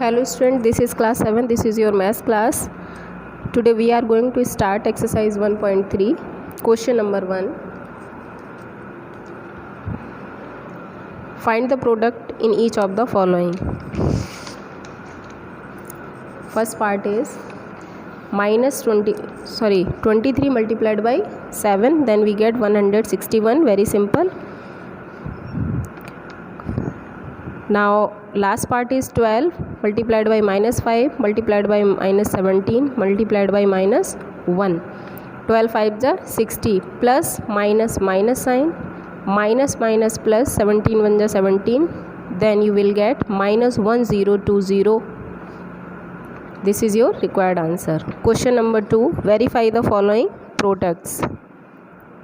Hello student, this is class 7. This is your math class. Today we are going to start exercise 1.3. Question number 1. Find the product in each of the following. First part is 23 multiplied by 7, then we get 161. Very simple. Now last part is 12 multiplied by minus 5 multiplied by minus 17 multiplied by minus 1. 12 5 is 60, plus minus minus sign, minus minus plus, 17 1 is 17, then you will get minus 1020. This is your required answer. Question number 2. Verify the following products.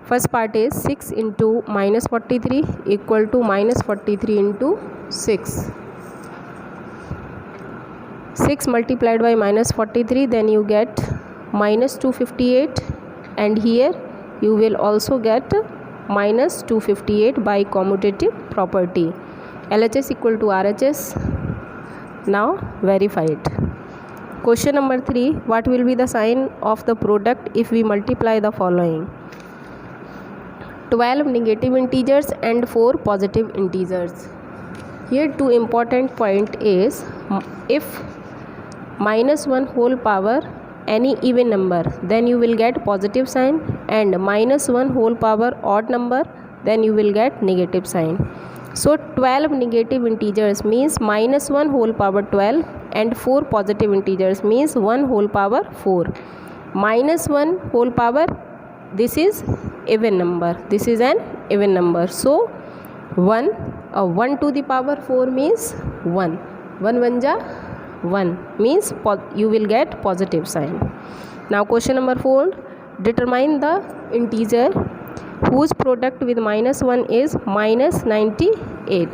First part is 6 into minus 43 equal to minus 43 into 6. 6 multiplied by minus 43, then you get minus 258, and here you will also get minus 258 by commutative property. LHS equal to RHS. Now verify it. Question number 3. What will be the sign of the product if we multiply the following? 12 negative integers and 4 positive integers. Here two important point is, if minus 1 whole power any even number, then you will get positive sign, and minus 1 whole power odd number, then you will get negative sign. So 12 negative integers means minus 1 whole power 12, and 4 positive integers means 1 whole power 4. Minus 1 whole power, this is even number, this is an even number. So 1 to the power 4 means 1. 1 1 ja 1 means you will get positive sign. Now question number 4. Determine the integer whose product with minus 1 is minus 98.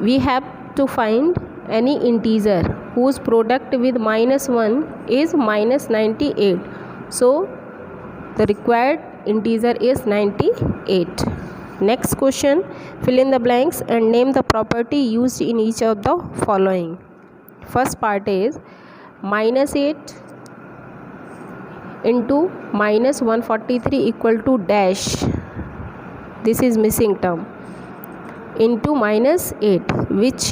We have to find any integer whose product with minus 1 is minus 98. So the required integer is 98. Next question. Fill in the blanks and name the property used in each of the following. First part is minus 8 into minus 143 equal to dash. This is missing term. Into minus 8, which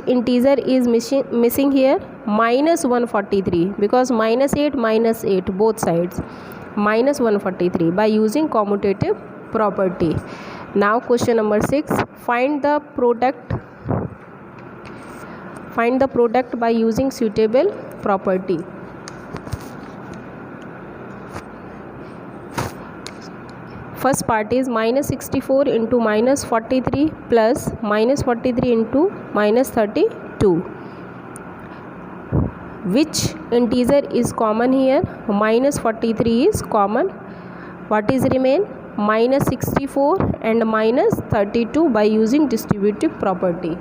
integer is missing here? Minus 143, because minus 8 both sides, minus 143 by using commutative property. Now question number 6. Find the product by using suitable property. First part is minus 64 into minus 43 plus minus 43 into minus 32. Which integer is common here? Minus 43 is common. What is remain? Minus 64 and minus 32 by using distributive property.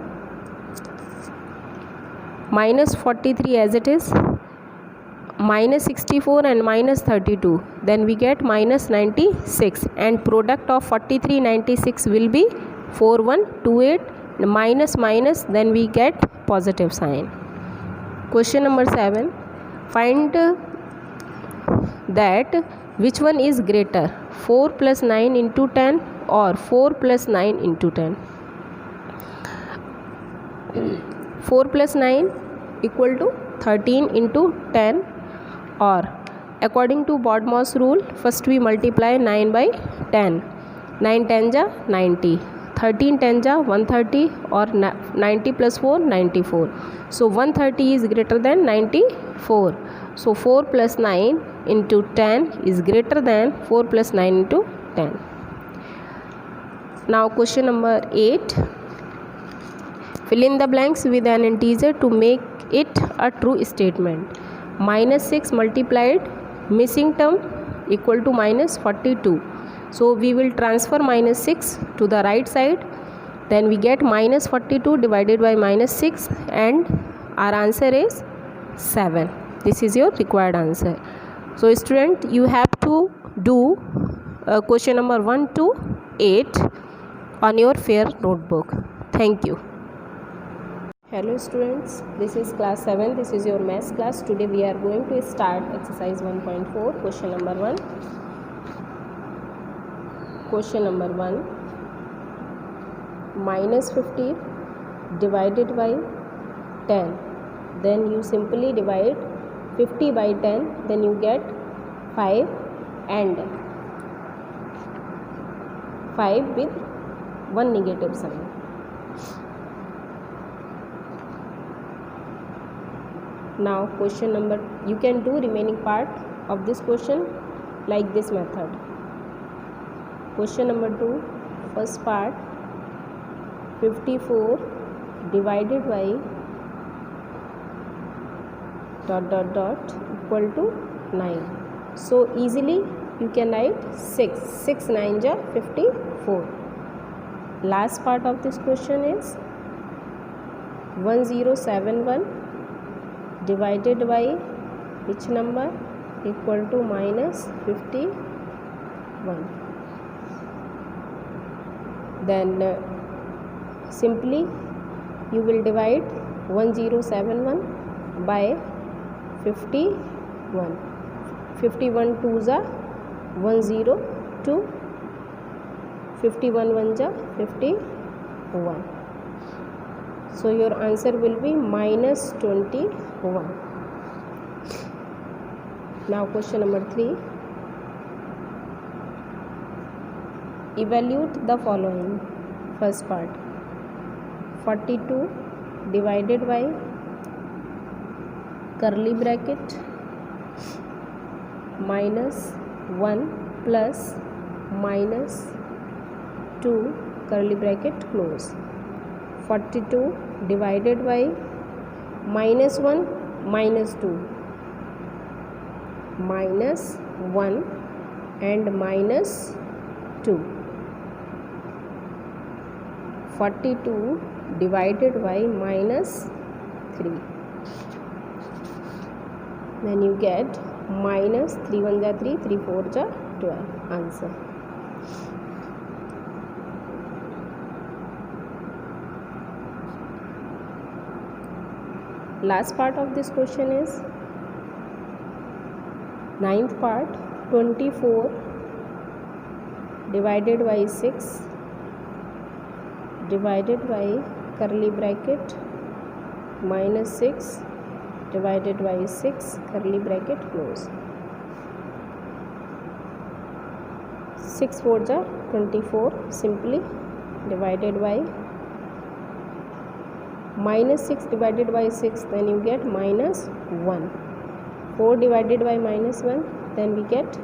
Minus 43 as it is, minus 64 and minus 32, then we get minus 96, and product of 43 96 will be 4128, minus minus, then we get positive sign. Question number 7. Find that which one is greater, 4 plus 9 into 10 or 4 plus 9 into 10. 4 plus 9 equal to 13 into 10, or according to BODMAS rule, first we multiply 9 by 10. 9 10 ja 90, 13 10 ja 130, or 90 plus 4 94. So 130 is greater than 94. So 4 plus 9 into 10 is greater than 4 plus 9 into 10. Now question number 8. Fill in the blanks with an integer to make it a true statement. Minus 6 multiplied missing term equal to minus 42. So we will transfer minus 6 to the right side, then we get minus 42 divided by minus 6, and our answer is 7. This is your required answer. So student, you have to do question number 1 to 8 on your fair notebook. Thank you. Hello students, this is class 7. This is your maths class. Today we are going to start exercise 1.4, question number 1. Question number 1, minus 50 divided by 10. Then you simply divide 50 by 10, then you get 5 and 5 with one negative sign. Now question number, you can do remaining part of this question like this method. Question number 2, first part, 54 divided by ... equal to 9. So easily you can write 6. 6 9 ja 54. Last part of this question is 1071 divided by which number? Equal to minus 51. Then simply you will divide 1071 by 51. 51 2s are 102. 51 1s are 51. So your answer will be minus 21. Now question number 3. Evaluate the following. First part, 42 divided by curly bracket minus 1 plus minus 2 curly bracket close. 42 divided by minus 1 minus 2 minus 1 and minus 2. 42 divided by minus 3. Then you get minus 3 1 ja 3, 3 4 ja 12. Answer. Last part of this question is 9th part, 24 divided by 6 divided by curly bracket minus 6 divided by 6 curly bracket close. 6 4 ja 24, simply divided by minus 6 divided by 6, then you get minus 1. 4 divided by minus 1, then we get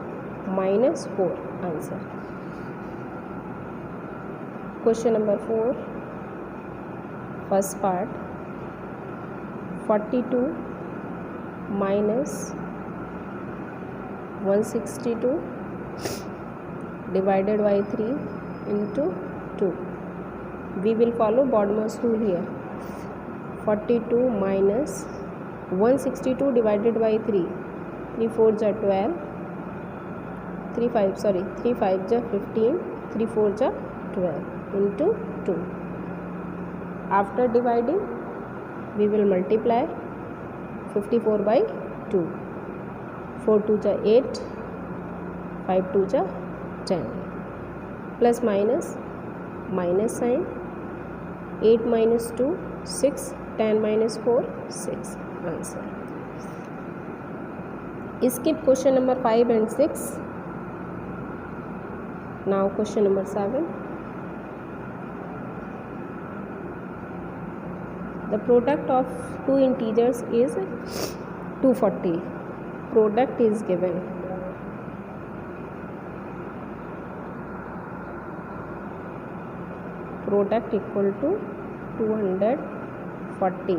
minus 4. Answer. Question number 4, first part, 42 minus 162 divided by 3 into 2. We will follow Bodmer's rule here. 42 minus 162 divided by 3. 3 4 ja 12. 3 5 ja 15. 3 4 ja 12 into 2. After dividing, we will multiply 54 by 2. 4 2 ja 8. 5 2 ja 10. Plus minus, minus sign. 8 minus 2 6. 10 minus 4 6. Answer. Skip question number 5 and 6. Now question number 7. The product of two integers is 240. Product is given. Product equal to 240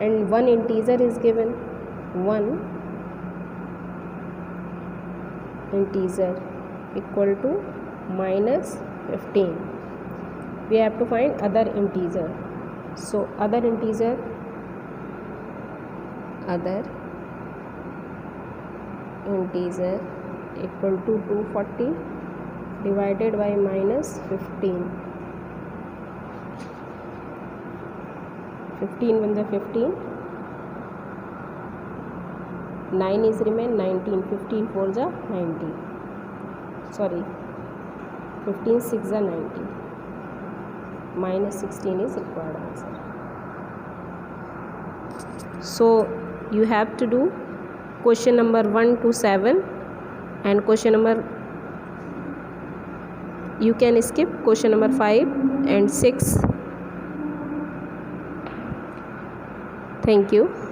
and one integer is given. One integer equal to minus 15. We have to find other integer. So other integer equal to 240 divided by minus 15. 15 1 the 15, 9 is remain 19, 15 4 the 90, sorry 15 6 the 90, minus 16 is required answer. So you have to do question number 1 to 7 and question number, you can skip question number 5 and 6. Thank you.